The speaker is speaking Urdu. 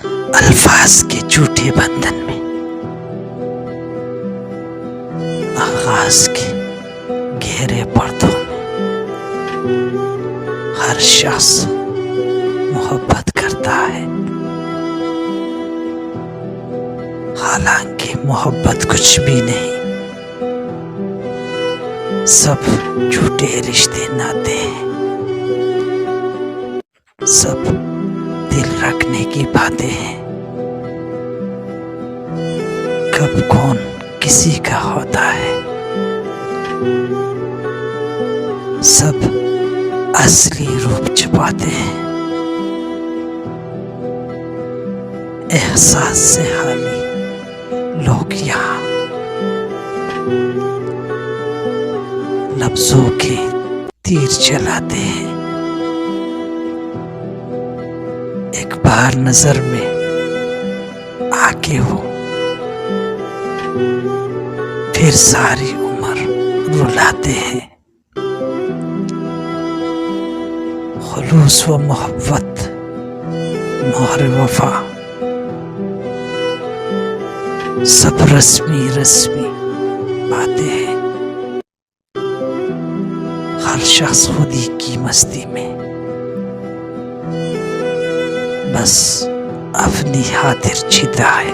الفاظ کے جھوٹے بندھن میں آغاز کے گہرے پردوں میں ہر شخص محبت کرتا ہے، حالانکہ محبت کچھ بھی نہیں، سب جھوٹے رشتے ناتے ہیں، سب دل رکھنے کی باتیں ہیں، کب کون کسی کا ہوتا ہے، سب اصلی روپ چھپاتے ہیں، احساس سے خالی لوگ یہاں لفظوں کے تیر چلاتے ہیں، ایک بار نظر میں آ کے وہ پھر ساری عمر رلاتے ہیں۔ خلوص و محبت، مہر وفا، سب رسمی باتیں ہیں، ہر شخص خودی کی مستی میں بس اپنی خاطر جیتا ہے۔